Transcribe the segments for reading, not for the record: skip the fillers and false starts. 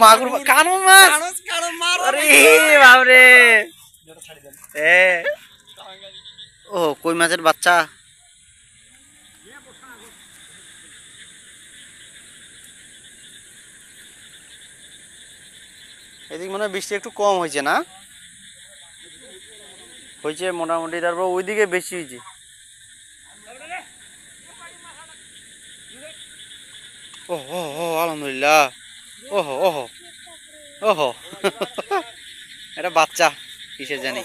মাগুর কানো মাছ আরে বাপরে ও কই মাছের বাচ্চা এদিক মনে হয় বৃষ্টি একটু কম হয়েছে না হয়েছে মোটামুটি তারপর ওইদিকে বেশি হয়েছে ওহো ও আলহামদুলিল্লাহ ওহো ওহো ওহো এটা বাচ্চা কিসে জানি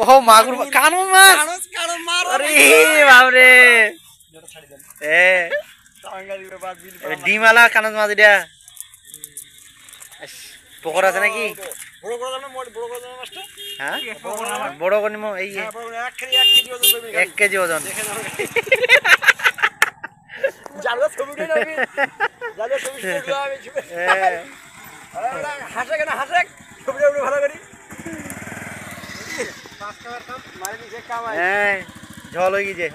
ওহো মাগুর কানো মাছ আরে বাপরে ডিমালা কানো মাছ এটা পুকুর আছে নাকি হ্যাঁ বড় করে নিমো এই 1 কেজি ওজন ঝল হয়ে গেছে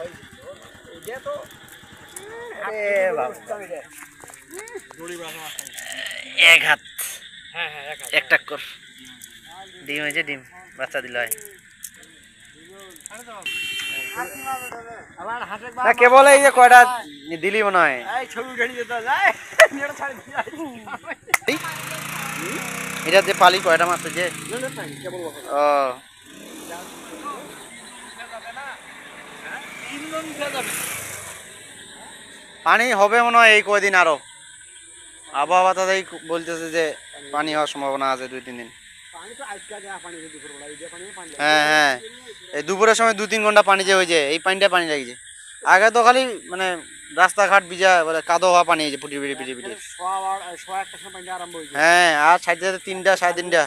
এক হাত একটা কর ডিম হয়েছে ডিম বাচ্চা দিল কেবল এই যে কয়টা দিলি মনে হয় এটা যে পালি কয়টা মাছ যে ও পানি হবে মনে হয় এই কয়দিন আরো আবহাওয়া তাদের বলতেছে যে পানি হওয়ার সম্ভাবনা আছে 2-3 দিন হ্যাঁ হ্যাঁ এই দুপুরের সময় 2-3 ঘন্টা পানি যে হয়েছে এই পানিটা পানি লাগছে আগে তো খালি মানে রাস্তাঘাট ভিজা বলে কাদো হওয়া পানি হয়েছে পুটি পিটি পিটি পিটি হ্যাঁ আর সাইডে 3টা 3:30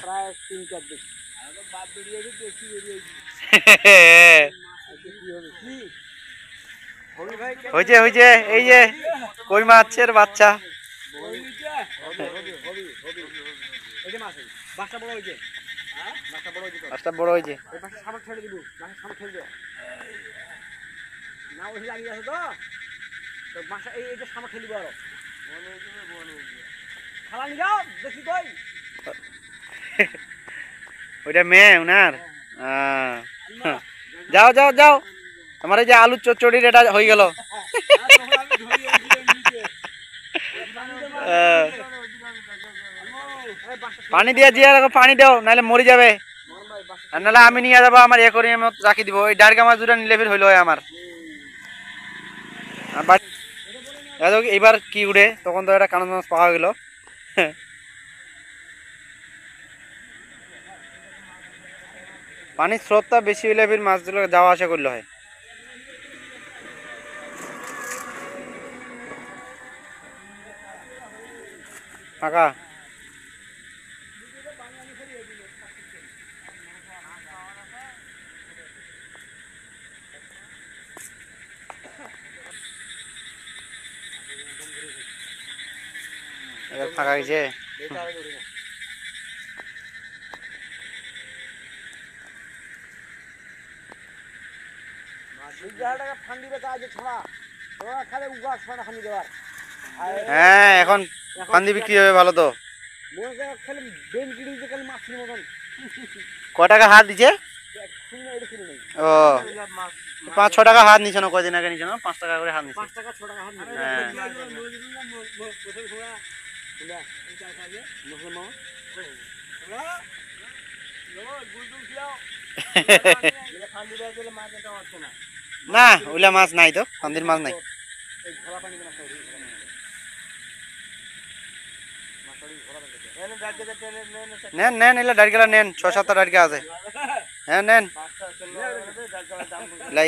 হয়েছে হয়েছে এই যে কই মাছের বাচ্চা মাছটা বড় হয়েছে ওইটা মেয়ে উনার যাও যাও যাও তোমার এই যে আলু চচ্চড়ির এটা হয়ে গেল পানি দিয়ে দিয়ে পানি দাও নাহলে মরে যাবে আর নাহলে আমি নিয়ে যাবো আমার করে রাখি দিব ওই ডারগা মাছ দুটা নিলে ফের হইলো আমার এবার কি উঠে তখন তো একটা কানো মাছ পাওয়া গেল পানির স্রোতটা বেশি হইলে ফির মাছগুলো যাওয়া আসা করলে হয় ফাঁকা এবার ফাঁকা গেছে হ্যাঁ এখন ফান্দি বিক্রি হবে ভালো তো ক টাকা হাত দিছে ও 5-6 টাকা হাত নিছে না কয়দিন আগে নিছে না 5 টাকা করে হাত নিছে না ওইলা মাছ নাই তো ফান্দির মাছ নাই নেন নেন এলা ডারগেলা নেন 6-7টা ডারগা আছে হ্যাঁ নেন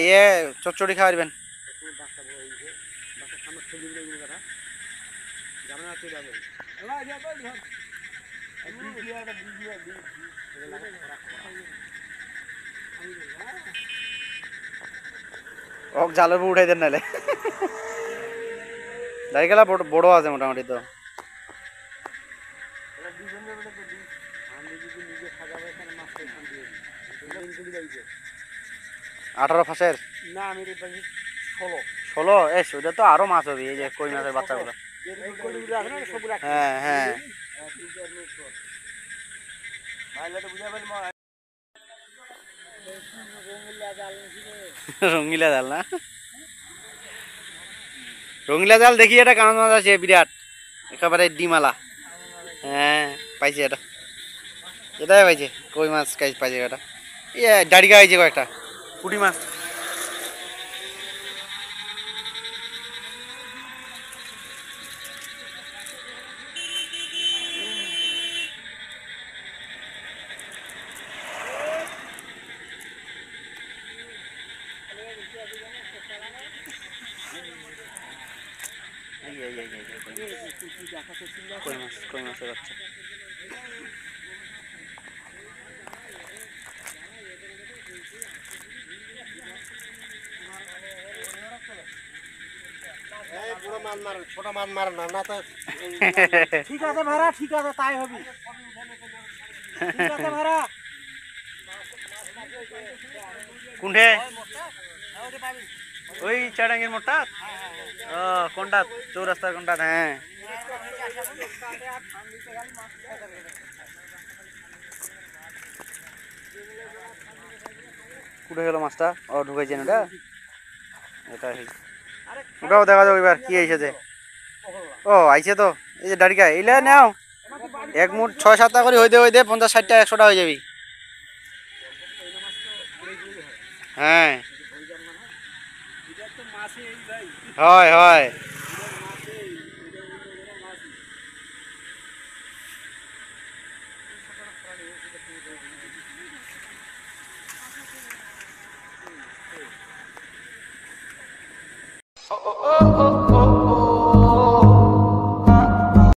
ইয়ে চচ্চড়ি খাওয়াবেন ওক জালের উপর উঠাই দেন নাহলে ডারগেলা বড় আছে মোটামুটি তো 18 ফাঁসের না আমি 16 এস ওটা তো আরো মাছ হবে এই যে কই মাছের বাচ্চাগুলো হ্যাঁ হ্যাঁ রঙিলা জাল না, রঙিলা জাল দেখি এটা কারণ মাছ আছে বিরাট একেবারে ডিমালা। হ্যাঁ পাইছে এটা, এটাই পাইছে কই মাছ পাইছে এটা, ইয়ে ডাড়িকা হয়েছে কয়েকটা পুঁটি মাছ। কই মাছের বাচ্চা ছোট মাছ মার না তো ঠিক আছে ভাড়া, ঠিক আছে তাই হবে, ঠিক আছে ভাড়া। কোনটে ওই চাডাঙ্গের মোটা, ও কোনটা চৌরাস্তার কোনটা? হ্যাঁ কুটে গেল মাছটা, ও ঢুকাইছেন ওটা, এটা ওটাও দেখা যাবে এবার কি এসেছে। ও আইছে তো এই যে ডাড়িকা এইলা নাও, এক মুঠ 6-7টা করে হয়ে দে 50-60টা 100টা হয়ে যাবি। হ্যাঁ হয় হয়